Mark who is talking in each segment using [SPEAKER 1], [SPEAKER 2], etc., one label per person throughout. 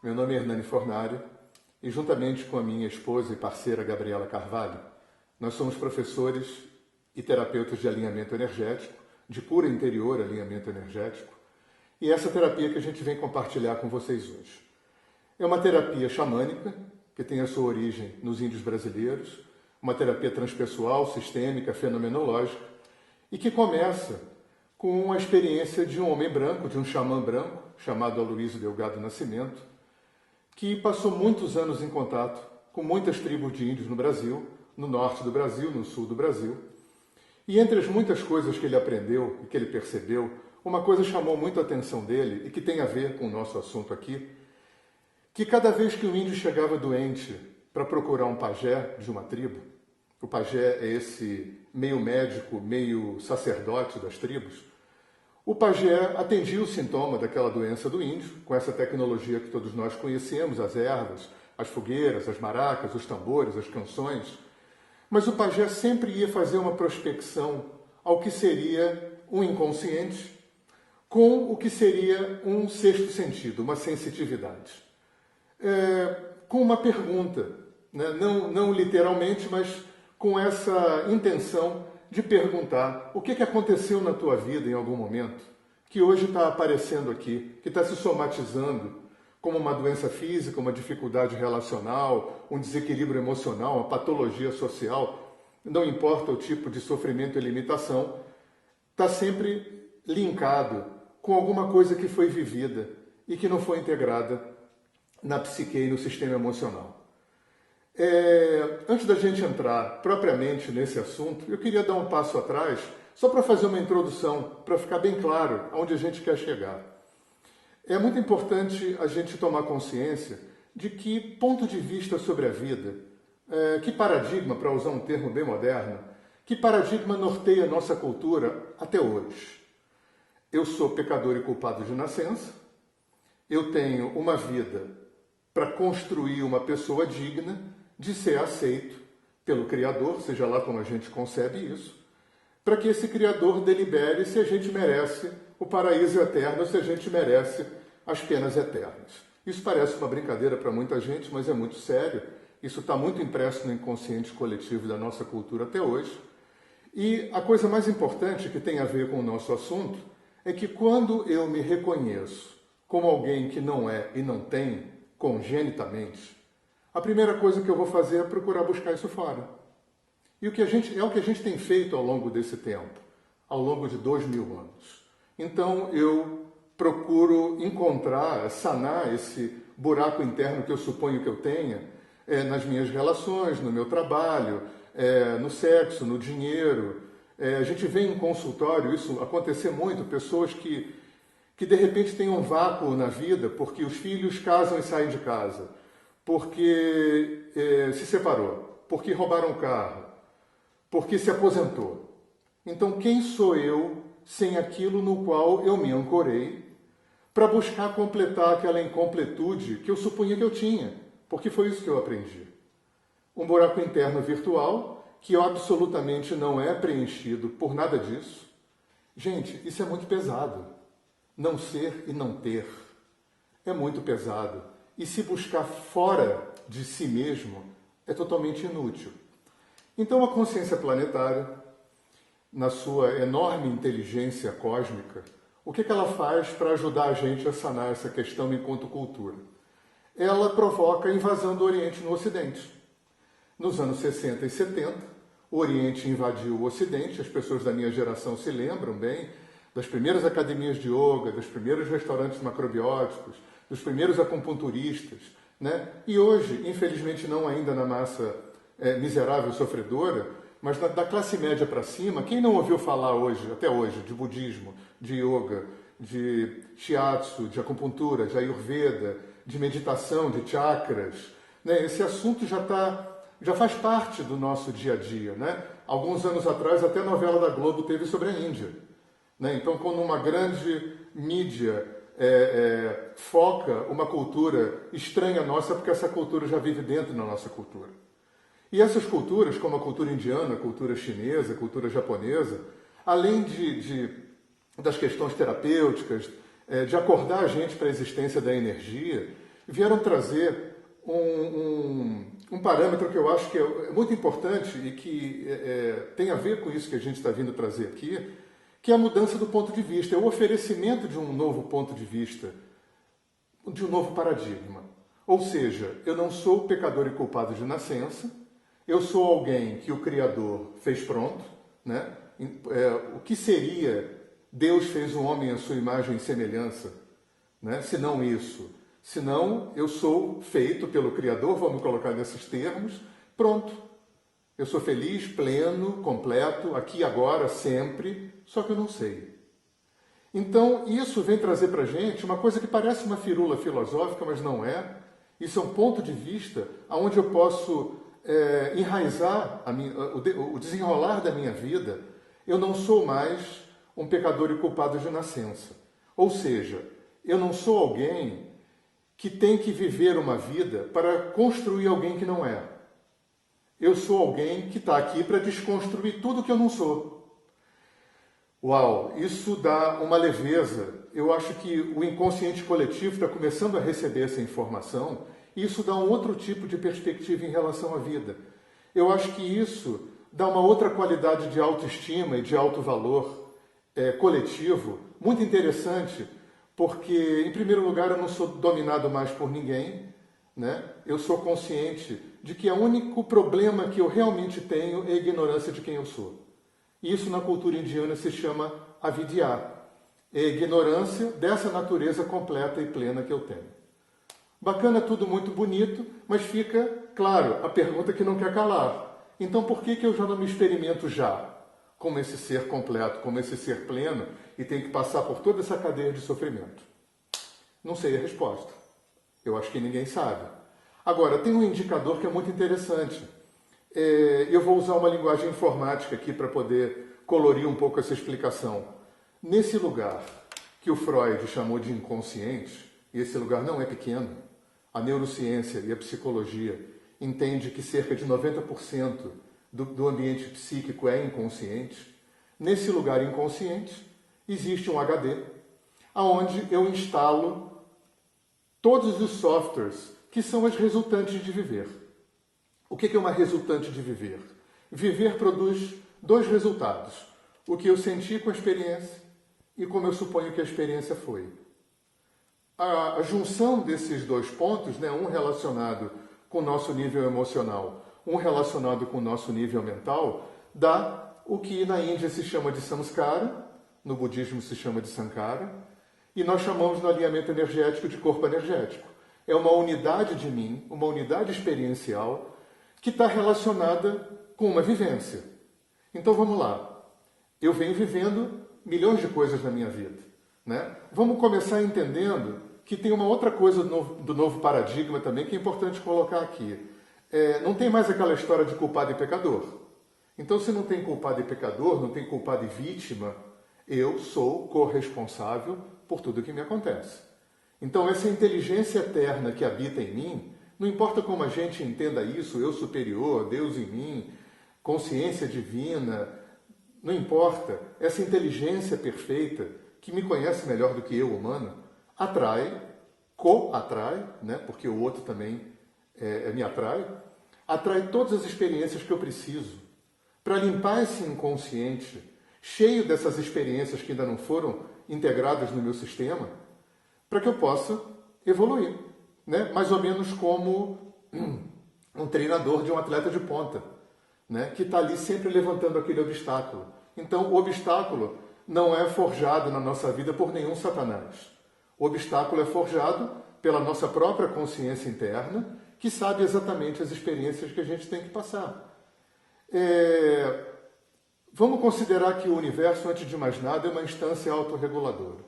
[SPEAKER 1] Meu nome é Hernani Fornari e, juntamente com a minha esposa e parceira Gabriela Carvalho, nós somos professores e terapeutas de alinhamento energético, de cura interior, alinhamento energético, e essa terapia que a gente vem compartilhar com vocês hoje. É uma terapia xamânica, que tem a sua origem nos índios brasileiros, uma terapia transpessoal, sistêmica, fenomenológica, e que começa com a experiência de um homem branco, de um xamã branco, chamado Aloysio Delgado Nascimento, que passou muitos anos em contato com muitas tribos de índios no Brasil, no norte do Brasil, no sul do Brasil. E entre as muitas coisas que ele aprendeu e que ele percebeu, uma coisa chamou muito a atenção dele e que tem a ver com o nosso assunto aqui, que cada vez que o índio chegava doente para procurar um pajé de uma tribo, o pajé é esse meio médico, meio sacerdote das tribos, o pajé atendia o sintoma daquela doença do índio, com essa tecnologia que todos nós conhecemos, as ervas, as fogueiras, as maracas, os tambores, as canções, mas o pajé sempre ia fazer uma prospecção ao que seria um inconsciente com o que seria um sexto sentido, uma sensitividade. Com uma pergunta, né? Não literalmente, mas com essa intenção de perguntar o que aconteceu na tua vida em algum momento, que hoje está aparecendo aqui, que está se somatizando como uma doença física, uma dificuldade relacional, um desequilíbrio emocional, uma patologia social, não importa o tipo de sofrimento e limitação, está sempre linkado com alguma coisa que foi vivida e que não foi integrada na psique e no sistema emocional. Antes da gente entrar propriamente nesse assunto, eu queria dar um passo atrás, só para fazer uma introdução, para ficar bem claro aonde a gente quer chegar. É muito importante a gente tomar consciência de que ponto de vista sobre a vida, que paradigma, para usar um termo bem moderno, que paradigma norteia a nossa cultura até hoje. Eu sou pecador e culpado de nascença, eu tenho uma vida para construir uma pessoa digna de ser aceito pelo Criador, seja lá como a gente concebe isso, para que esse Criador delibere se a gente merece o paraíso eterno, se a gente merece as penas eternas. Isso parece uma brincadeira para muita gente, mas é muito sério. Isso está muito impresso no inconsciente coletivo da nossa cultura até hoje. E a coisa mais importante que tem a ver com o nosso assunto é que quando eu me reconheço como alguém que não é e não tem congenitamente, a primeira coisa que eu vou fazer é procurar buscar isso fora. E o que a gente tem feito ao longo desse tempo, ao longo de 2000 anos. Então eu procuro encontrar, sanar esse buraco interno que eu suponho que eu tenha nas minhas relações, no meu trabalho, no sexo, no dinheiro. A gente vê em consultório isso acontecer muito, pessoas que de repente têm um vácuo na vida porque os filhos casam e saem de casa, porque se separou, porque roubaram o carro, porque se aposentou. Então quem sou eu sem aquilo no qual eu me ancorei para buscar completar aquela incompletude que eu supunha que eu tinha, porque foi isso que eu aprendi. Um buraco interno virtual que absolutamente não é preenchido por nada disso. Gente, isso é muito pesado. Não ser e não ter é muito pesado. E se buscar fora de si mesmo é totalmente inútil. Então a consciência planetária, na sua enorme inteligência cósmica, o que ela faz para ajudar a gente a sanar essa questão enquanto cultura? Ela provoca a invasão do Oriente no Ocidente. Nos anos 60 e 70, o Oriente invadiu o Ocidente, as pessoas da minha geração se lembram bem das primeiras academias de yoga, dos primeiros restaurantes macrobióticos, dos primeiros acupunturistas, né? E hoje, infelizmente não ainda na massa miserável e sofredora, mas da classe média para cima, quem não ouviu falar hoje, até hoje, de budismo, de yoga, de shiatsu, de acupuntura, de ayurveda, de meditação, de chakras, né? Esse assunto já faz parte do nosso dia a dia, né? Alguns anos atrás, até a novela da Globo teve sobre a Índia, né? Então, quando uma grande mídia foca uma cultura estranha nossa, porque essa cultura já vive dentro da nossa cultura. E essas culturas, como a cultura indiana, a cultura chinesa, a cultura japonesa, além das questões terapêuticas, de acordar a gente para a existência da energia, vieram trazer um parâmetro que eu acho que é muito importante e que tem a ver com isso que a gente está vindo trazer aqui, que é a mudança do ponto de vista, é o oferecimento de um novo ponto de vista, de um novo paradigma. Ou seja, eu não sou pecador e culpado de nascença, eu sou alguém que o Criador fez pronto, né? O que seria Deus fez o homem à sua imagem e semelhança, né? Se não isso, senão eu sou feito pelo Criador, vamos colocar nesses termos, pronto. Eu sou feliz, pleno, completo, aqui, agora, sempre, só que eu não sei. Então, isso vem trazer para a gente uma coisa que parece uma firula filosófica, mas não é. Isso é um ponto de vista onde eu posso enraizar o desenrolar da minha vida. Eu não sou mais um pecador e culpado de nascença. Ou seja, eu não sou alguém que tem que viver uma vida para construir alguém que não é. Eu sou alguém que está aqui para desconstruir tudo que eu não sou. Uau, isso dá uma leveza. Eu acho que o inconsciente coletivo está começando a receber essa informação e isso dá um outro tipo de perspectiva em relação à vida. Eu acho que isso dá uma outra qualidade de autoestima e de alto valor coletivo, muito interessante, porque, em primeiro lugar, eu não sou dominado mais por ninguém, né? Eu sou consciente de que o único problema que eu realmente tenho é a ignorância de quem eu sou. Isso na cultura indiana se chama avidya, é a ignorância dessa natureza completa e plena que eu tenho. Bacana, tudo muito bonito, mas fica, claro, a pergunta que não quer calar. Então por que eu já não me experimento já como esse ser completo, como esse ser pleno e tenho que passar por toda essa cadeia de sofrimento? Não sei a resposta. Eu acho que ninguém sabe. Agora, tem um indicador que é muito interessante. Eu vou usar uma linguagem informática aqui para poder colorir um pouco essa explicação. Nesse lugar que o Freud chamou de inconsciente, e esse lugar não é pequeno, a neurociência e a psicologia entendem que cerca de 90% do ambiente psíquico é inconsciente. Nesse lugar inconsciente existe um HD, onde eu instalo todos os softwares que são as resultantes de viver. O que é uma resultante de viver? Viver produz dois resultados. O que eu senti com a experiência e como eu suponho que a experiência foi. A junção desses dois pontos, né, um relacionado com o nosso nível emocional, um relacionado com o nosso nível mental, dá o que na Índia se chama de samskara, no budismo se chama de sankara, e nós chamamos no alinhamento energético de corpo energético. É uma unidade de mim, uma unidade experiencial, que está relacionada com uma vivência. Então vamos lá. Eu venho vivendo milhões de coisas na minha vida, né? Vamos começar entendendo que tem uma outra coisa do novo paradigma também que é importante colocar aqui. Não tem mais aquela história de culpado e pecador. Então, se não tem culpado e pecador, não tem culpado e vítima, eu sou corresponsável por tudo que me acontece. Então, essa inteligência eterna que habita em mim, não importa como a gente entenda isso, eu superior, Deus em mim, consciência divina, não importa, essa inteligência perfeita, que me conhece melhor do que eu, humano, atrai, co-atrai, né? Porque o outro também me atrai todas as experiências que eu preciso para limpar esse inconsciente, cheio dessas experiências que ainda não foram integradas no meu sistema, para que eu possa evoluir, né? Mais ou menos como um treinador de um atleta de ponta, né? Que está ali sempre levantando aquele obstáculo. Então, o obstáculo não é forjado na nossa vida por nenhum satanás. O obstáculo é forjado pela nossa própria consciência interna, que sabe exatamente as experiências que a gente tem que passar. Vamos considerar que o universo, antes de mais nada, é uma instância autorreguladora.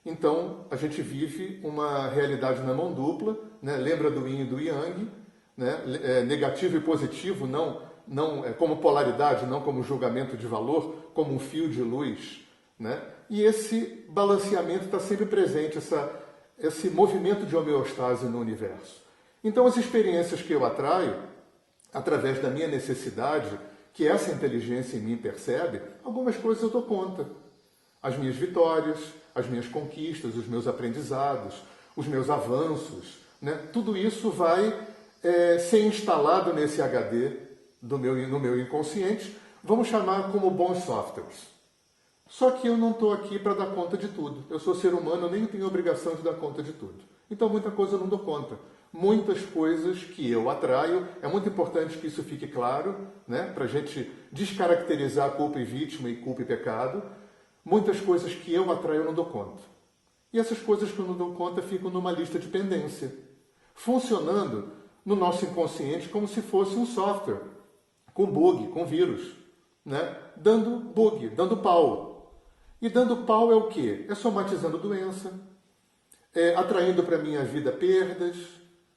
[SPEAKER 1] Então, a gente vive uma realidade na mão dupla, né? Lembra do yin e do yang, né? Negativo e positivo, não como polaridade, não como julgamento de valor, como um fio de luz, né? E esse balanceamento está sempre presente, esse movimento de homeostase no universo. Então, as experiências que eu atraio, através da minha necessidade, que essa inteligência em mim percebe, algumas coisas eu dou conta. As minhas vitórias, as minhas conquistas, os meus aprendizados, os meus avanços, né? Tudo isso vai ser instalado nesse HD no meu inconsciente, vamos chamar como bons softwares. Só que eu não estou aqui para dar conta de tudo. Eu sou ser humano, eu nem tenho obrigação de dar conta de tudo. Então muita coisa eu não dou conta. Muitas coisas que eu atraio, é muito importante que isso fique claro, né? Para a gente descaracterizar culpa e vítima e culpa e pecado. Muitas coisas que eu atraio eu não dou conta. E essas coisas que eu não dou conta ficam numa lista de pendência, funcionando no nosso inconsciente como se fosse um software, com bug, com vírus, né? Dando bug, dando pau. E dando pau é o quê? É somatizando doença, atraindo para a minha vida perdas,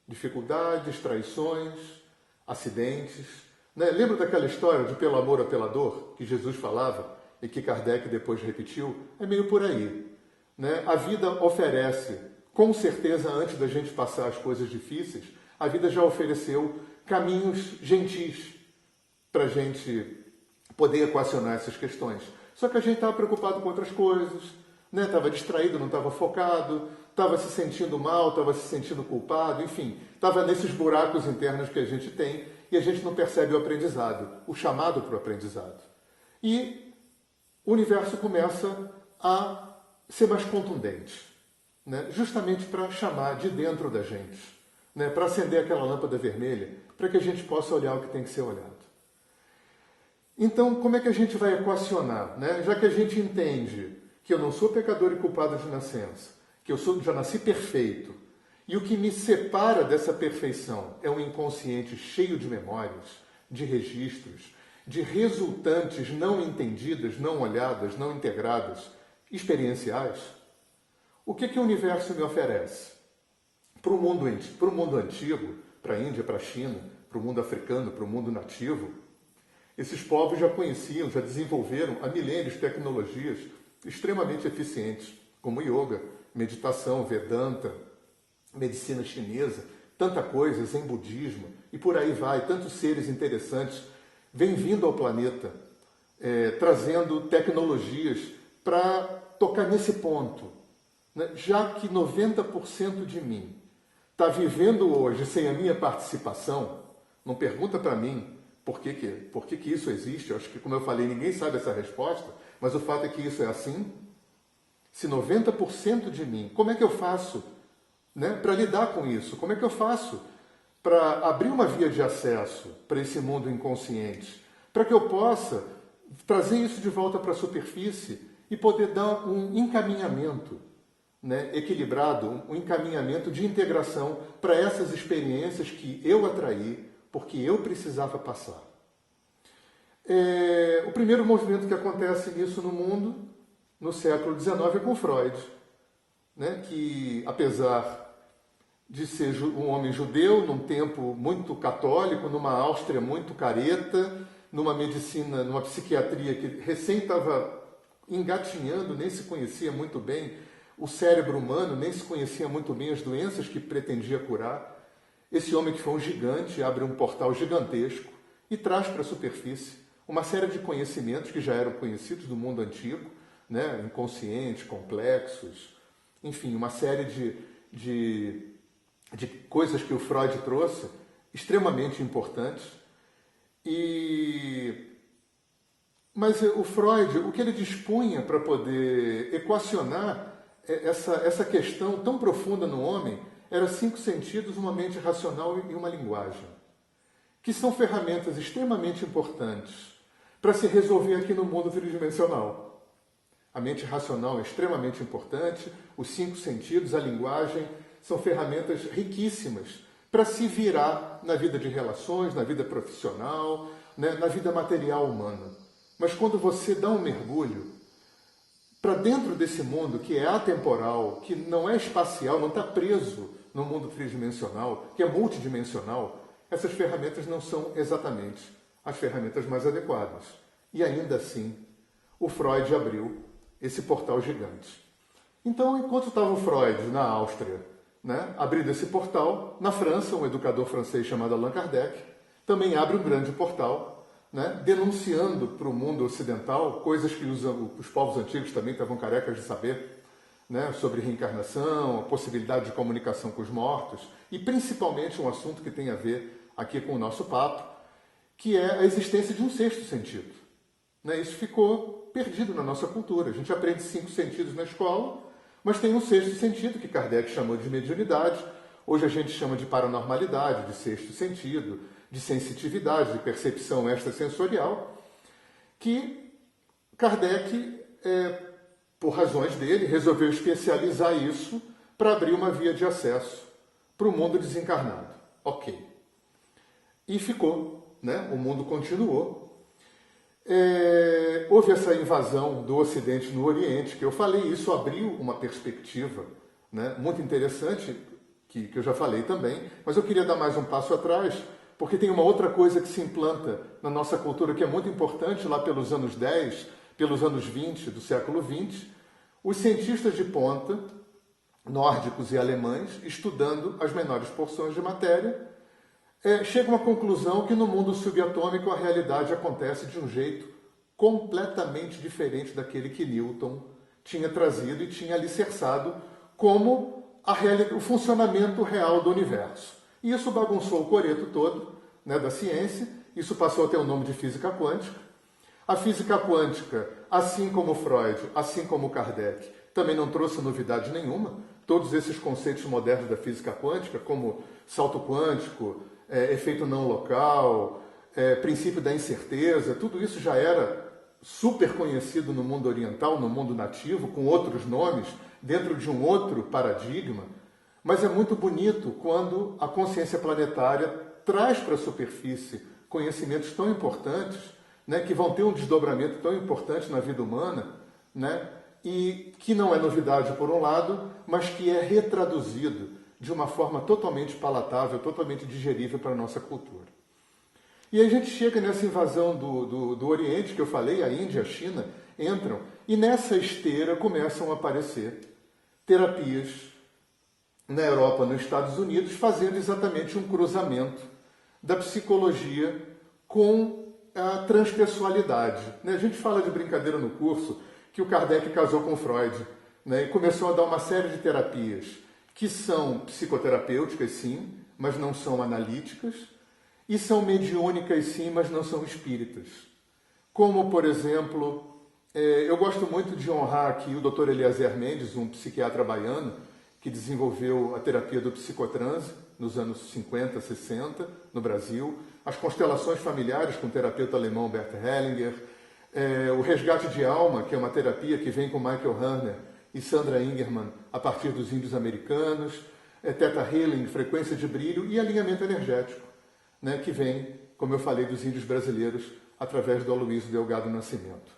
[SPEAKER 1] dificuldades, traições, acidentes. Né? Lembra daquela história de pelo amor ou pela dor, que Jesus falava e que Kardec depois repetiu? É meio por aí. Né? A vida oferece, com certeza, antes da gente passar as coisas difíceis, a vida já ofereceu caminhos gentis para a gente poder equacionar essas questões. Só que a gente estava preocupado com outras coisas, né? Estava distraído, não estava focado, estava se sentindo mal, estava se sentindo culpado, enfim, estava nesses buracos internos que a gente tem e a gente não percebe o aprendizado, o chamado para o aprendizado. E o universo começa a ser mais contundente, né? Justamente para chamar de dentro da gente, né? Para acender aquela lâmpada vermelha, para que a gente possa olhar o que tem que ser olhado. Então, como é que a gente vai equacionar? Né? Já que a gente entende que eu não sou pecador e culpado de nascença, que eu já nasci perfeito, e o que me separa dessa perfeição é um inconsciente cheio de memórias, de registros, de resultantes não entendidas, não olhadas, não integradas, experienciais, o que o universo me oferece? Para o mundo antigo, para a Índia, para a China, para o mundo africano, para o mundo nativo, esses povos já conheciam, já desenvolveram há milênios tecnologias extremamente eficientes, como yoga, meditação, Vedanta, medicina chinesa, tanta coisa, Zen budismo, e por aí vai, tantos seres interessantes vêm vindo ao planeta, trazendo tecnologias para tocar nesse ponto. Né? Já que 90% de mim está vivendo hoje sem a minha participação, não pergunta para mim por que isso existe. Eu acho que, como eu falei, ninguém sabe essa resposta, mas o fato é que isso é assim. Se 90% de mim, como é que eu faço, né, para lidar com isso? Como é que eu faço para abrir uma via de acesso para esse mundo inconsciente? Para que eu possa trazer isso de volta para a superfície e poder dar um encaminhamento, né, equilibrado, um encaminhamento de integração para essas experiências que eu atraí, porque eu precisava passar. O primeiro movimento que acontece nisso no mundo, no século XIX, é com Freud, né, que, apesar de ser um homem judeu, num tempo muito católico, numa Áustria muito careta, numa medicina, numa psiquiatria que recém estava engatinhando, nem se conhecia muito bem o cérebro humano, nem se conhecia muito bem as doenças que pretendia curar. Esse homem, que foi um gigante, abre um portal gigantesco e traz para a superfície uma série de conhecimentos que já eram conhecidos do mundo antigo, né? Inconscientes, complexos, enfim, uma série de coisas que o Freud trouxe, extremamente importantes. Mas o Freud, o que ele dispunha para poder equacionar essa questão tão profunda no homem, eram 5 sentidos, uma mente racional e uma linguagem, que são ferramentas extremamente importantes para se resolver aqui no mundo tridimensional. A mente racional é extremamente importante, os 5 sentidos, a linguagem, são ferramentas riquíssimas para se virar na vida de relações, na vida profissional, né, na vida material humana. Mas quando você dá um mergulho para dentro desse mundo que é atemporal, que não é espacial, não está preso no mundo tridimensional, que é multidimensional, essas ferramentas não são exatamente as ferramentas mais adequadas. E ainda assim, o Freud abriu esse portal gigante. Então, enquanto estava o Freud na Áustria, né, abrindo esse portal, na França, um educador francês chamado Allan Kardec também abre um grande portal, né, denunciando para o mundo ocidental coisas que os povos antigos também estavam carecas de saber, né, sobre reencarnação, a possibilidade de comunicação com os mortos, e principalmente um assunto que tem a ver aqui com o nosso papo, que é a existência de um sexto sentido. Né? Isso ficou perdido na nossa cultura. A gente aprende 5 sentidos na escola, mas tem um sexto sentido, que Kardec chamou de mediunidade. Hoje a gente chama de paranormalidade, de sexto sentido, de sensitividade, de percepção extrasensorial, que Kardec, por razões dele, resolveu especializar isso para abrir uma via de acesso para o mundo desencarnado. Ok. E ficou, né? O mundo continuou. Houve essa invasão do Ocidente no Oriente, que eu falei, isso abriu uma perspectiva, né, muito interessante, que eu já falei também, mas eu queria dar mais um passo atrás, porque tem uma outra coisa que se implanta na nossa cultura que é muito importante lá pelos anos 10, pelos anos 20 do século 20, os cientistas de ponta, nórdicos e alemães, estudando as menores porções de matéria, chegam à conclusão que no mundo subatômico a realidade acontece de um jeito completamente diferente daquele que Newton tinha trazido e tinha alicerçado como o funcionamento real do universo. E isso bagunçou o coreto todo, né, da ciência, isso passou a ter o nome de física quântica. A física quântica, assim como Freud, assim como Kardec, também não trouxe novidade nenhuma. Todos esses conceitos modernos da física quântica, como salto quântico, efeito não local, princípio da incerteza, tudo isso já era super conhecido no mundo oriental, no mundo nativo, com outros nomes, dentro de um outro paradigma. Mas é muito bonito quando a consciência planetária traz para a superfície conhecimentos tão importantes, né, que vão ter um desdobramento tão importante na vida humana, né, e que não é novidade por um lado, mas que é retraduzido de uma forma totalmente palatável, totalmente digerível para a nossa cultura. E aí a gente chega nessa invasão do Oriente, que eu falei, a Índia, a China, entram, e nessa esteira começam a aparecer terapias na Europa, nos Estados Unidos, fazendo exatamente um cruzamento da psicologia com a transpessoalidade. A gente fala de brincadeira no curso que o Kardec casou com Freud, né, e começou a dar uma série de terapias que são psicoterapêuticas, sim, mas não são analíticas, e são mediúnicas, sim, mas não são espíritas. Como, por exemplo, eu gosto muito de honrar aqui o Dr. Eliezer Mendes, um psiquiatra baiano, que desenvolveu a terapia do psicotranse nos anos 50, 60, no Brasil, as constelações familiares com o terapeuta alemão Bert Hellinger, o resgate de alma, que é uma terapia que vem com Michael Harner e Sandra Ingerman a partir dos índios americanos, Theta Healing, frequência de brilho e alinhamento energético, né, que vem, como eu falei, dos índios brasileiros através do Aloysio Delgado Nascimento.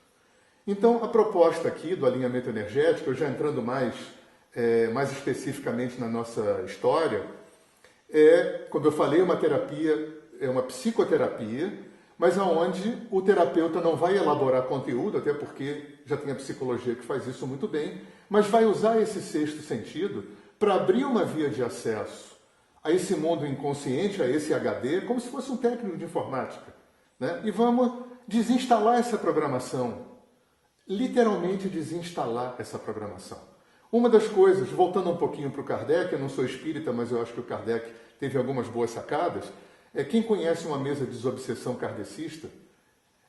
[SPEAKER 1] Então, a proposta aqui do alinhamento energético, já entrando mais especificamente na nossa história, como eu falei, uma terapia, é uma psicoterapia, mas aonde o terapeuta não vai elaborar conteúdo, até porque já tem a psicologia que faz isso muito bem, mas vai usar esse sexto sentido para abrir uma via de acesso a esse mundo inconsciente, a esse HD, como se fosse um técnico de informática, né? E vamos desinstalar essa programação, literalmente desinstalar essa programação. Uma das coisas, voltando um pouquinho para o Kardec, eu não sou espírita, mas eu acho que o Kardec teve algumas boas sacadas, quem conhece uma mesa de desobsessão kardecista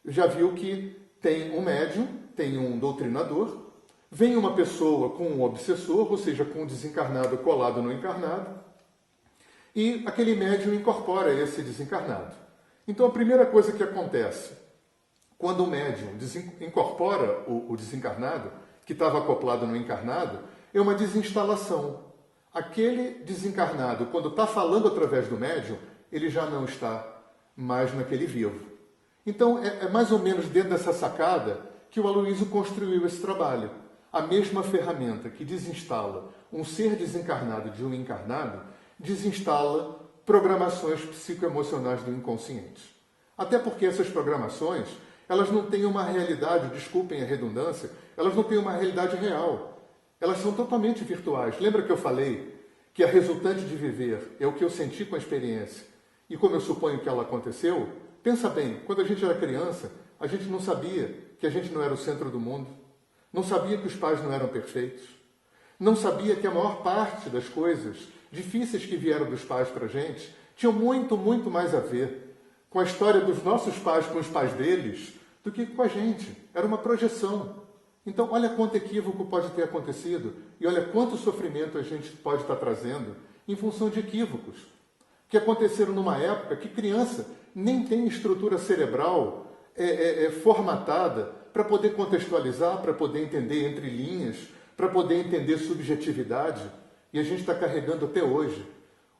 [SPEAKER 1] já viu que tem um médium, tem um doutrinador, vem uma pessoa com um obsessor, ou seja, com um desencarnado colado no encarnado, e aquele médium incorpora esse desencarnado. Então a primeira coisa que acontece, quando o médium incorpora o desencarnado, que estava acoplado no encarnado, é uma desinstalação. Aquele desencarnado, quando está falando através do médium, ele já não está mais naquele vivo. Então, é mais ou menos dentro dessa sacada que o Aloysio construiu esse trabalho. A mesma ferramenta que desinstala um ser desencarnado de um encarnado, desinstala programações psicoemocionais do inconsciente. Até porque essas programações, elas não têm uma realidade, desculpem a redundância, elas não têm uma realidade real. Elas são totalmente virtuais. Lembra que eu falei que a resultante de viver é o que eu senti com a experiência e como eu suponho que ela aconteceu? Pensa bem, quando a gente era criança, a gente não sabia que a gente não era o centro do mundo, não sabia que os pais não eram perfeitos, Não sabia que a maior parte das coisas difíceis que vieram dos pais para a gente tinham muito, muito mais a ver com a história dos nossos pais com os pais deles do que com a gente. Era uma projeção. Então, olha quanto equívoco pode ter acontecido e olha quanto sofrimento a gente pode estar trazendo em função de equívocos que aconteceram numa época que criança nem tem estrutura cerebral formatada para poder contextualizar, para poder entender entre linhas, para poder entender subjetividade. E a gente está carregando até hoje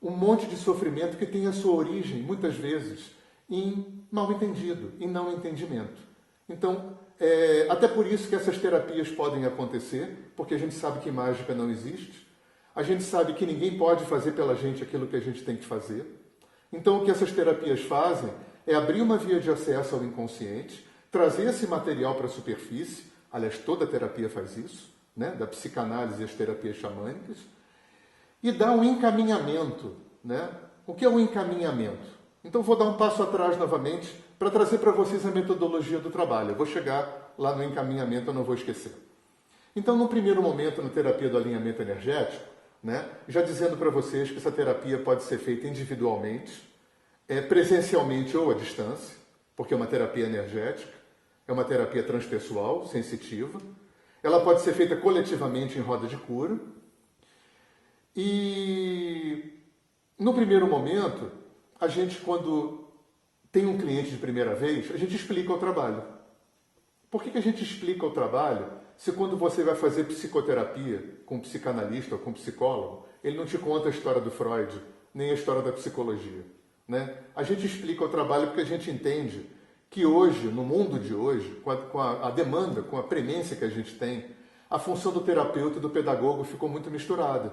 [SPEAKER 1] um monte de sofrimento que tem a sua origem, muitas vezes, em mal entendido, em não entendimento. Então, até por isso que essas terapias podem acontecer, porque a gente sabe que mágica não existe, a gente sabe que ninguém pode fazer pela gente aquilo que a gente tem que fazer. Então, o que essas terapias fazem é abrir uma via de acesso ao inconsciente, trazer esse material para a superfície, aliás, toda terapia faz isso, né? Da psicanálise e as terapias xamânicas, e dar um encaminhamento. Né? O que é um encaminhamento? Então, vou dar um passo atrás novamente para trazer para vocês a metodologia do trabalho. Eu vou chegar lá no encaminhamento, eu não vou esquecer. Então, no primeiro momento, na terapia do alinhamento energético, né, já dizendo para vocês que essa terapia pode ser feita individualmente, presencialmente ou à distância, porque é uma terapia energética, é uma terapia transpessoal, sensitiva. Ela pode ser feita coletivamente em roda de cura. E, no primeiro momento, a gente, quando tem um cliente de primeira vez, a gente explica o trabalho. Por que a gente explica o trabalho se quando você vai fazer psicoterapia com um psicanalista ou com um psicólogo, ele não te conta a história do Freud, nem a história da psicologia? Né? A gente explica o trabalho porque a gente entende que hoje, no mundo de hoje, com a demanda, com a premência que a gente tem, a função do terapeuta e do pedagogo ficou muito misturada.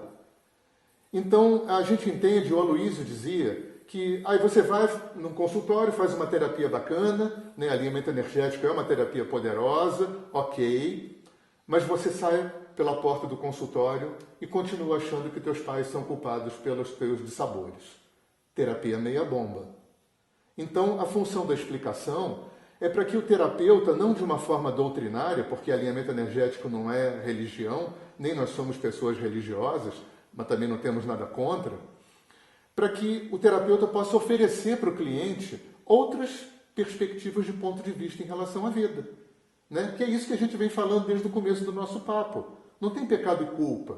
[SPEAKER 1] Então, a gente entende, o Aloysio dizia, que aí você vai num consultório, faz uma terapia bacana, né? Alinhamento energético é uma terapia poderosa, ok, mas você sai pela porta do consultório e continua achando que teus pais são culpados pelos teus dissabores. Terapia meia bomba. Então, a função da explicação é para que o terapeuta, não de uma forma doutrinária, porque alinhamento energético não é religião, nem nós somos pessoas religiosas, mas também não temos nada contra, para que o terapeuta possa oferecer para o cliente outras perspectivas de ponto de vista em relação à vida. Né? Que é isso que a gente vem falando desde o começo do nosso papo. Não tem pecado e culpa.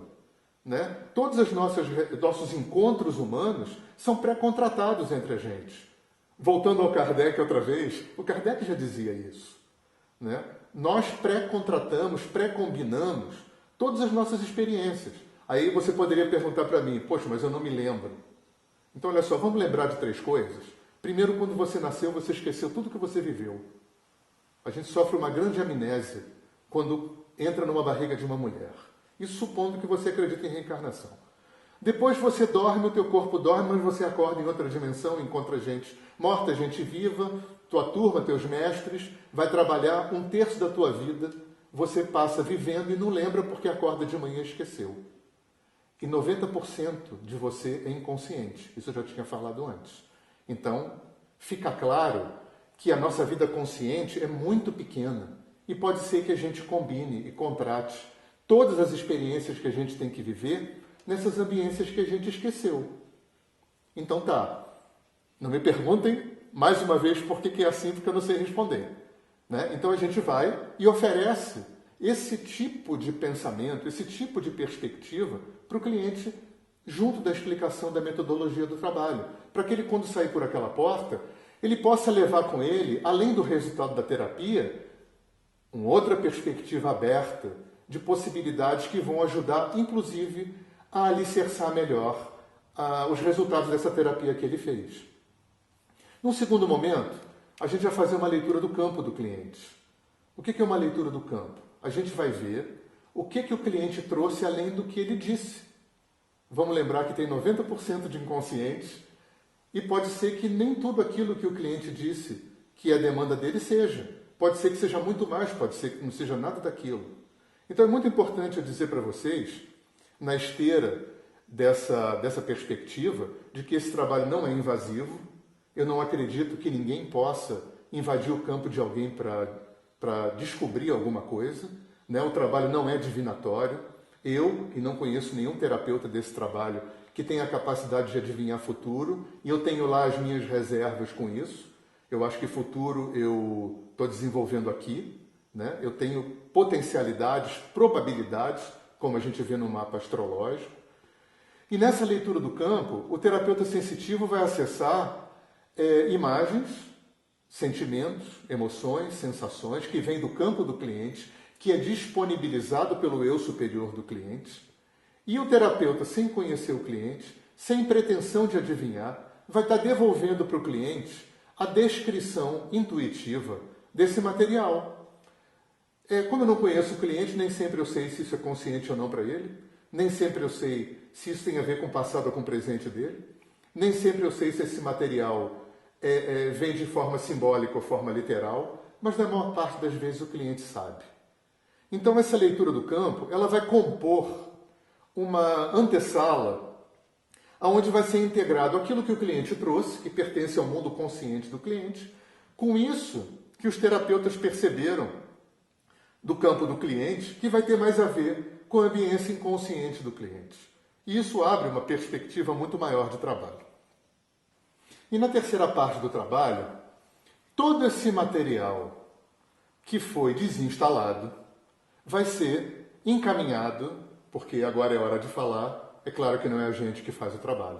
[SPEAKER 1] Né? Todos os nossos encontros humanos são pré-contratados entre a gente. Voltando ao Kardec outra vez, o Kardec já dizia isso. Né? Nós pré-contratamos, pré-combinamos todas as nossas experiências. Aí você poderia perguntar para mim, poxa, mas eu não me lembro. Então, olha só, vamos lembrar de 3 coisas. Primeiro, quando você nasceu, você esqueceu tudo que você viveu. A gente sofre uma grande amnésia quando entra numa barriga de uma mulher. Isso supondo que você acredita em reencarnação. Depois você dorme, o teu corpo dorme, mas você acorda em outra dimensão, encontra gente morta, gente viva, tua turma, teus mestres, vai trabalhar 1/3 da tua vida, você passa vivendo e não lembra porque acorda de manhã e esqueceu. E 90% de você é inconsciente. Isso eu já tinha falado antes. Então, fica claro que a nossa vida consciente é muito pequena. E pode ser que a gente combine e contrate todas as experiências que a gente tem que viver nessas ambiências que a gente esqueceu. Então tá. Não me perguntem mais uma vez por que é assim, porque eu não sei responder. Né? Então a gente vai e oferece esse tipo de pensamento, esse tipo de perspectiva para o cliente junto da explicação da metodologia do trabalho, para que ele, quando sair por aquela porta, ele possa levar com ele, além do resultado da terapia, uma outra perspectiva aberta de possibilidades que vão ajudar, inclusive, a alicerçar melhor os resultados dessa terapia que ele fez. Num segundo momento, a gente vai fazer uma leitura do campo do cliente. O que é uma leitura do campo? A gente vai ver o que o cliente trouxe além do que ele disse. Vamos lembrar que tem 90% de inconscientes e pode ser que nem tudo aquilo que o cliente disse que é a demanda dele seja. Pode ser que seja muito mais, pode ser que não seja nada daquilo. Então é muito importante eu dizer para vocês, na esteira dessa perspectiva, de que esse trabalho não é invasivo. Eu não acredito que ninguém possa invadir o campo de alguém para descobrir alguma coisa. Né? O trabalho não é divinatório. Eu, que não conheço nenhum terapeuta desse trabalho que tenha a capacidade de adivinhar futuro, e eu tenho lá as minhas reservas com isso. Eu acho que futuro eu estou desenvolvendo aqui, né? Eu tenho potencialidades, probabilidades, como a gente vê no mapa astrológico. E nessa leitura do campo, o terapeuta sensitivo vai acessar imagens, sentimentos, emoções, sensações que vêm do campo do cliente, que é disponibilizado pelo eu superior do cliente. E o terapeuta, sem conhecer o cliente, sem pretensão de adivinhar, vai estar devolvendo para o cliente a descrição intuitiva desse material. Como eu não conheço o cliente, nem sempre eu sei se isso é consciente ou não para ele, nem sempre eu sei se isso tem a ver com o passado ou com o presente dele, nem sempre eu sei se esse material vem de forma simbólica ou forma literal, mas na maior parte das vezes o cliente sabe. Então essa leitura do campo, ela vai compor uma antessala onde vai ser integrado aquilo que o cliente trouxe, que pertence ao mundo consciente do cliente, com isso que os terapeutas perceberam do campo do cliente, que vai ter mais a ver com a ambiência inconsciente do cliente. E isso abre uma perspectiva muito maior de trabalho. E na terceira parte do trabalho, todo esse material que foi desinstalado vai ser encaminhado, porque agora é hora de falar, é claro que não é a gente que faz o trabalho,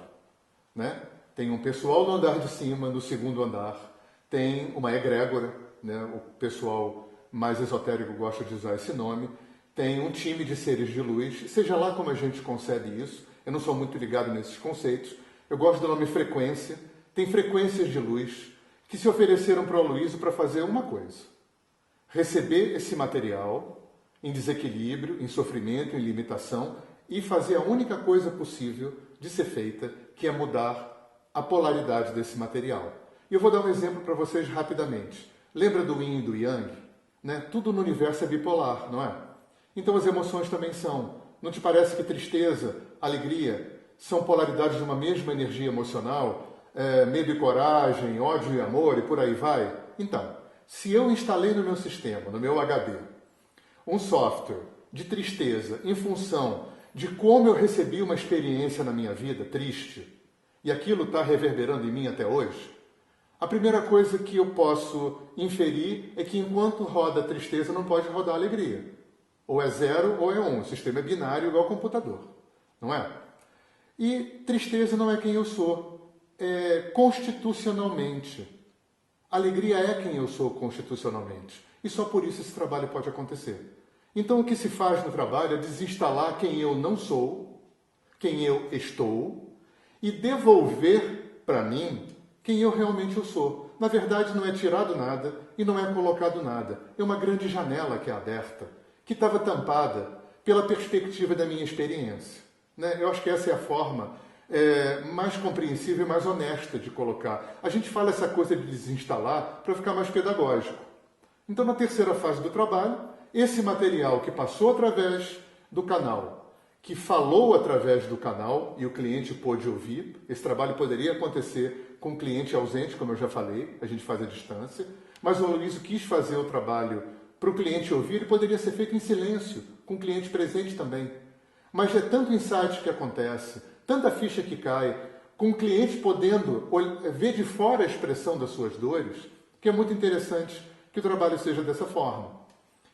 [SPEAKER 1] né? Tem um pessoal no andar de cima, no segundo andar, tem uma egrégora, né? O pessoal mais esotérico gosta de usar esse nome, tem um time de seres de luz, seja lá como a gente concebe isso, eu não sou muito ligado nesses conceitos, eu gosto do nome frequência, tem frequências de luz que se ofereceram para o Aloysio para fazer uma coisa: receber esse material em desequilíbrio, em sofrimento, em limitação, e fazer a única coisa possível de ser feita, que é mudar a polaridade desse material. E eu vou dar um exemplo para vocês rapidamente. Lembra do Yin e do Yang? Né? Tudo no universo é bipolar, não é? Então as emoções também são. Não te parece que tristeza, alegria, são polaridades de uma mesma energia emocional? Medo e coragem, ódio e amor e por aí vai? Então, se eu instalei no meu sistema, no meu HD, um software de tristeza em função de como eu recebi uma experiência na minha vida triste, e aquilo está reverberando em mim até hoje, a primeira coisa que eu posso inferir é que enquanto roda a tristeza não pode rodar a alegria. Ou é 0 ou é 1. O sistema é binário igual ao computador, não é? E tristeza não é quem eu sou, constitucionalmente. Alegria é quem eu sou constitucionalmente. E só por isso esse trabalho pode acontecer. Então o que se faz no trabalho é desinstalar quem eu não sou, quem eu estou, e devolver para mim quem eu realmente sou. Na verdade não é tirado nada e não é colocado nada. É uma grande janela que é aberta, que estava tampada pela perspectiva da minha experiência. Né? Eu acho que essa é a forma mais compreensível e mais honesta de colocar. A gente fala essa coisa de desinstalar para ficar mais pedagógico. Então, na terceira fase do trabalho, esse material que passou através do canal, que falou através do canal e o cliente pôde ouvir, esse trabalho poderia acontecer com o cliente ausente, como eu já falei, a gente faz à distância, mas o Aloysio quis fazer o trabalho para o cliente ouvir e poderia ser feito em silêncio, com o cliente presente também. Mas é tanto insight que acontece, tanta ficha que cai, com o cliente podendo ver de fora a expressão das suas dores, que é muito interessante que o trabalho seja dessa forma.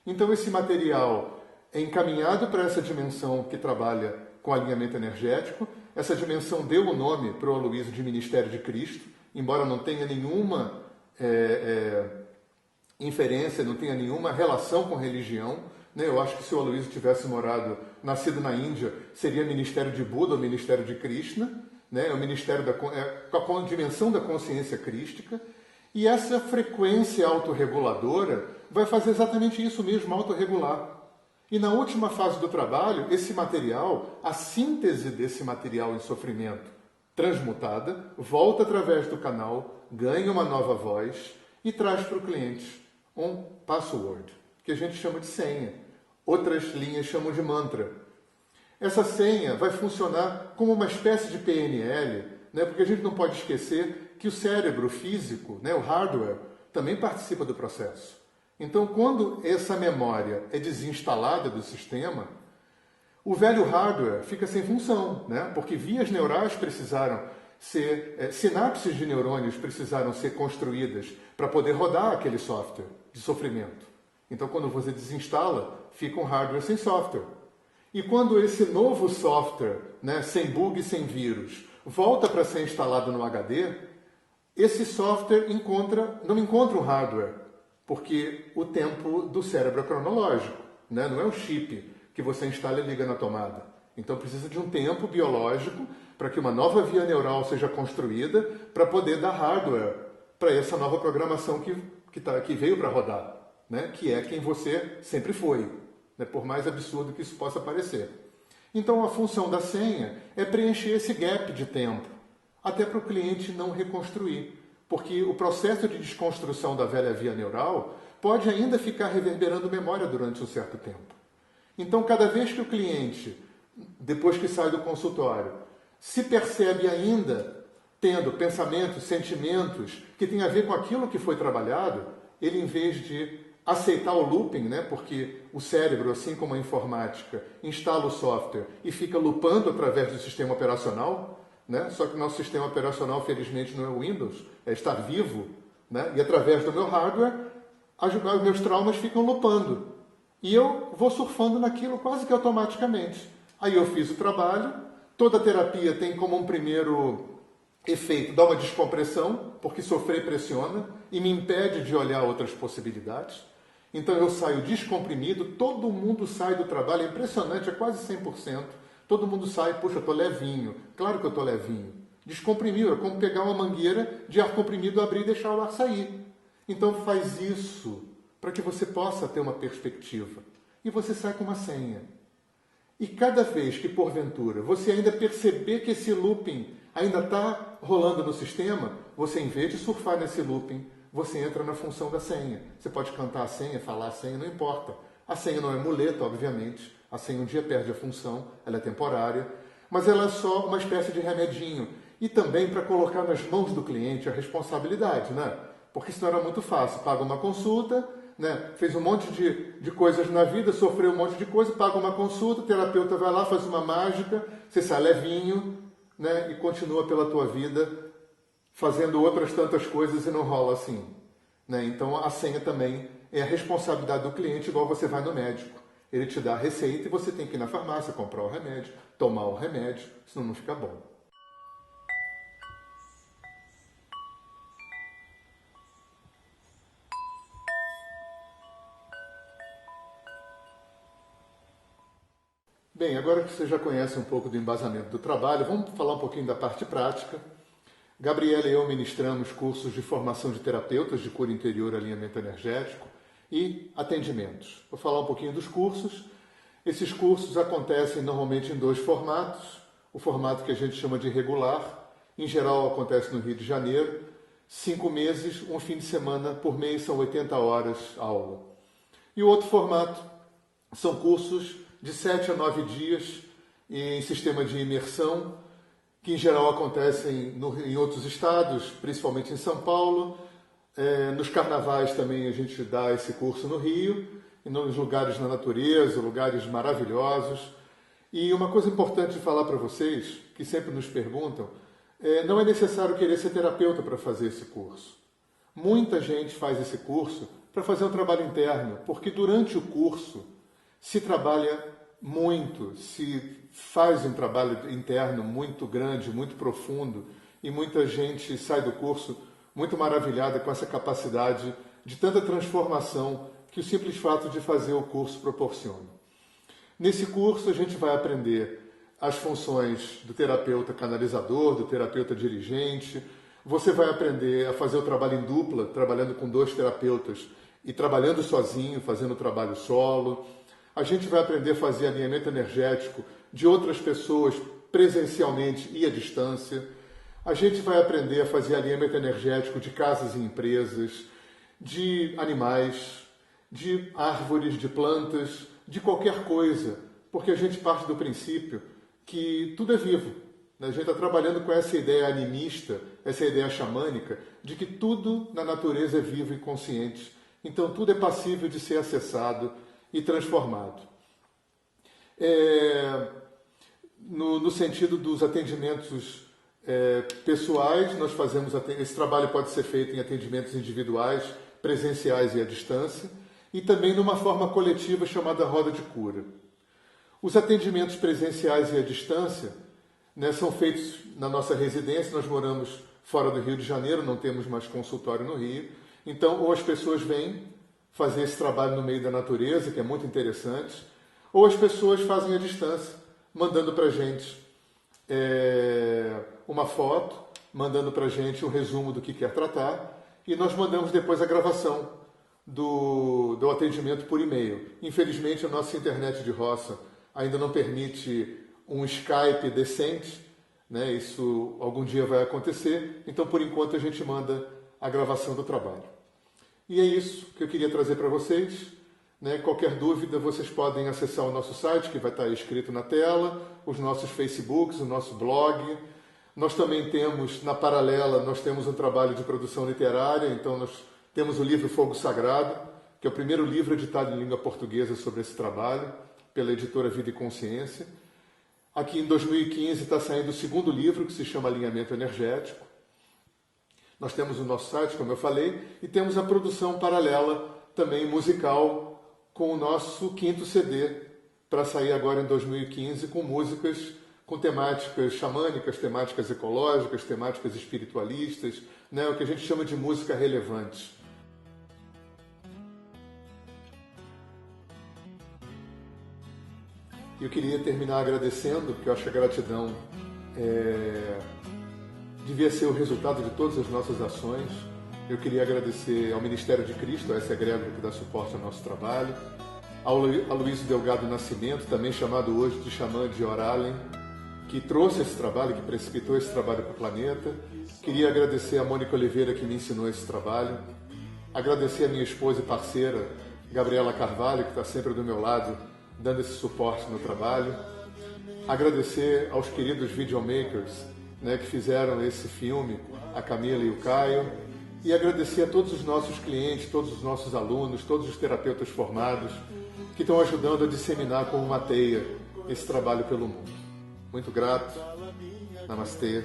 [SPEAKER 1] Então esse material é encaminhado para essa dimensão que trabalha com alinhamento energético. Essa dimensão deu o nome para o Aloysio de Ministério de Cristo, embora não tenha nenhuma inferência, não tenha nenhuma relação com religião. Né? Eu acho que se o Aloysio tivesse nascido na Índia, seria Ministério de Buda ou Ministério de Krishna, né? É o Ministério com a dimensão da consciência crística. E essa frequência autorreguladora vai fazer exatamente isso mesmo, autorregular. E na última fase do trabalho, esse material, a síntese desse material em sofrimento transmutada, volta através do canal, ganha uma nova voz e traz para o cliente um password, que a gente chama de senha. Outras linhas chamam de mantra. Essa senha vai funcionar como uma espécie de PNL, né? Porque a gente não pode esquecer que o cérebro físico, né, o hardware, também participa do processo. Então, quando essa memória é desinstalada do sistema, O velho hardware fica sem função, né? Porque vias neurais precisaram ser, sinapses de neurônios precisaram ser construídas para poder rodar aquele software de sofrimento. Então, quando você desinstala, fica um hardware sem software. E quando esse novo software, né, sem bug e sem vírus, volta para ser instalado no HD, esse software não encontra um hardware, porque o tempo do cérebro é cronológico, né? Não é um chip que você instala e liga na tomada. Então precisa de um tempo biológico para que uma nova via neural seja construída para poder dar hardware para essa nova programação que veio para rodar, né? Que é quem você sempre foi, né? Por mais absurdo que isso possa parecer. Então a função da senha é preencher esse gap de tempo, até para o cliente não reconstruir, porque o processo de desconstrução da velha via neural pode ainda ficar reverberando memória durante um certo tempo. Então, cada vez que o cliente, depois que sai do consultório, se percebe ainda tendo pensamentos, sentimentos que têm a ver com aquilo que foi trabalhado, ele, em vez de aceitar o looping, né, porque o cérebro, assim como a informática, instala o software e fica loopando através do sistema operacional, né, só que o nosso sistema operacional, felizmente, não é o Windows, é estar vivo, né, e através do meu hardware, os meus traumas ficam loopando. E eu vou surfando naquilo quase que automaticamente. Aí eu fiz o trabalho, toda terapia tem como um primeiro efeito dar uma descompressão, porque sofrer pressiona e me impede de olhar outras possibilidades. Então eu saio descomprimido, todo mundo sai do trabalho, é impressionante, é quase 100%. Todo mundo sai, puxa, eu estou levinho. Claro que eu estou levinho. Descomprimido, é como pegar uma mangueira de ar comprimido, abrir e deixar o ar sair. Então faz isso para que você possa ter uma perspectiva. E você sai com uma senha. E cada vez que, porventura, você ainda perceber que esse looping ainda está rolando no sistema, você, em vez de surfar nesse looping, você entra na função da senha. Você pode cantar a senha, falar a senha, não importa. A senha não é muleta, obviamente. A senha um dia perde a função, ela é temporária. Mas ela é só uma espécie de remedinho. E também para colocar nas mãos do cliente a responsabilidade, né? Porque senão era muito fácil. Paga uma consulta, né? Fez um monte de coisas na vida, sofreu um monte de coisa, paga uma consulta, o terapeuta vai lá, faz uma mágica, você sai levinho, né? E continua pela tua vida fazendo outras tantas coisas e não rola assim, né? Então a senha também é a responsabilidade do cliente, igual você vai no médico. Ele te dá a receita e você tem que ir na farmácia comprar o remédio, tomar o remédio, senão não fica bom. Bem, agora que você já conhece um pouco do embasamento do trabalho, vamos falar um pouquinho da parte prática. Gabriela e eu ministramos cursos de formação de terapeutas de cura interior, alinhamento energético e atendimentos. Vou falar um pouquinho dos cursos. Esses cursos acontecem normalmente em 2 formatos. O formato que a gente chama de regular, em geral acontece no Rio de Janeiro, 5 meses, um fim de semana por mês, são 80 horas aula. E o outro formato são cursos de 7 a 9 dias em sistema de imersão, que em geral acontecem em outros estados, principalmente em São Paulo. Nos carnavais também a gente dá esse curso no Rio, e nos lugares na natureza, lugares maravilhosos. E uma coisa importante de falar para vocês, que sempre nos perguntam, não é necessário querer ser terapeuta para fazer esse curso. Muita gente faz esse curso para fazer um trabalho interno, porque durante o curso se trabalha muito, se faz um trabalho interno muito grande, muito profundo, e muita gente sai do curso muito maravilhada com essa capacidade de tanta transformação que o simples fato de fazer o curso proporciona. Nesse curso a gente vai aprender as funções do terapeuta canalizador, do terapeuta dirigente. Você vai aprender a fazer o trabalho em dupla, trabalhando com 2 terapeutas e trabalhando sozinho, fazendo o trabalho solo. A gente vai aprender a fazer alinhamento energético de outras pessoas presencialmente e à distância. A gente vai aprender a fazer alinhamento energético de casas e empresas, de animais, de árvores, de plantas, de qualquer coisa, porque a gente parte do princípio que tudo é vivo. A gente está trabalhando com essa ideia animista, essa ideia xamânica, de que tudo na natureza é vivo e consciente. Então tudo é passível de ser acessado e transformado. No sentido dos atendimentos pessoais, nós fazemos esse trabalho pode ser feito em atendimentos individuais, presenciais e à distância, e também numa forma coletiva chamada roda de cura. Os atendimentos presenciais e à distância, né, são feitos na nossa residência. Nós moramos fora do Rio de Janeiro, não temos mais consultório no Rio, então ou as pessoas vêm fazer esse trabalho no meio da natureza, que é muito interessante, ou as pessoas fazem à distância, mandando para a gente uma foto, mandando para a gente um resumo do que quer tratar, e nós mandamos depois a gravação do atendimento por e-mail. Infelizmente, a nossa internet de roça ainda não permite um Skype decente, né? Isso algum dia vai acontecer, então por enquanto a gente manda a gravação do trabalho. E é isso que eu queria trazer para vocês. Né? Qualquer dúvida, vocês podem acessar o nosso site, que vai estar escrito na tela, os nossos Facebooks, o nosso blog. Nós também temos, na paralela, nós temos um trabalho de produção literária, então nós temos o livro Fogo Sagrado, que é o primeiro livro editado em língua portuguesa sobre esse trabalho, pela editora Vida e Consciência. Aqui em 2015 está saindo o segundo livro, que se chama Alinhamento Energético. Nós temos o nosso site, como eu falei, e temos a produção paralela, também musical, com o nosso 5º CD, para sair agora em 2015, com músicas com temáticas xamânicas, temáticas ecológicas, temáticas espiritualistas, né, o que a gente chama de música relevante. Eu queria terminar agradecendo, porque eu acho que a gratidão devia ser o resultado de todas as nossas ações. Eu queria agradecer ao Ministério de Cristo, a essa egrégora que dá suporte ao nosso trabalho, ao Aloysio Delgado Nascimento, também chamado hoje de xamã de Oralen, que trouxe esse trabalho, que precipitou esse trabalho para o planeta. Queria agradecer a Mônica Oliveira, que me ensinou esse trabalho. Agradecer a minha esposa e parceira, Gabriela Carvalho, que está sempre do meu lado, dando esse suporte no trabalho. Agradecer aos queridos videomakers, né, que fizeram esse filme, a Camila e o Caio. E agradecer a todos os nossos clientes, todos os nossos alunos, todos os terapeutas formados, que estão ajudando a disseminar como uma teia esse trabalho pelo mundo. Muito grato. Namastê.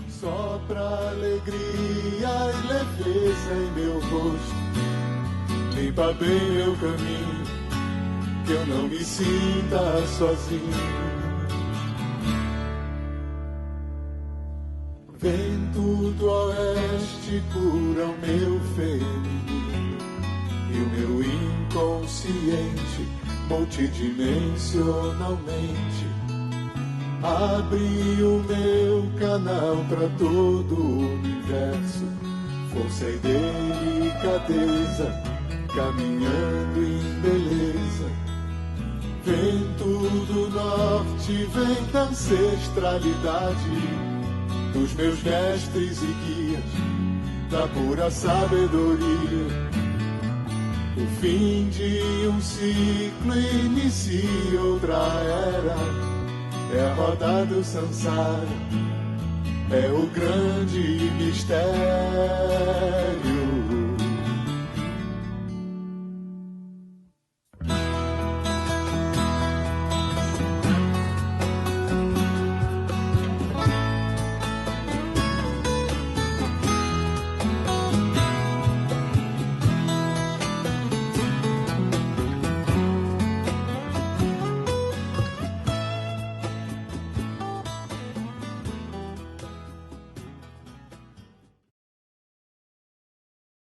[SPEAKER 2] Só pra alegria e leveza em meu rosto, limpa bem meu caminho, que eu não me sinta sozinho. Vento do oeste cura o meu feminino e o meu inconsciente multidimensionalmente. Abre o meu canal para todo o universo, força e delicadeza, caminhando em beleza. Vento do norte vem da ancestralidade dos meus mestres e guias, da pura sabedoria. O fim de um ciclo inicia outra era, é a roda do samsara, é o grande mistério.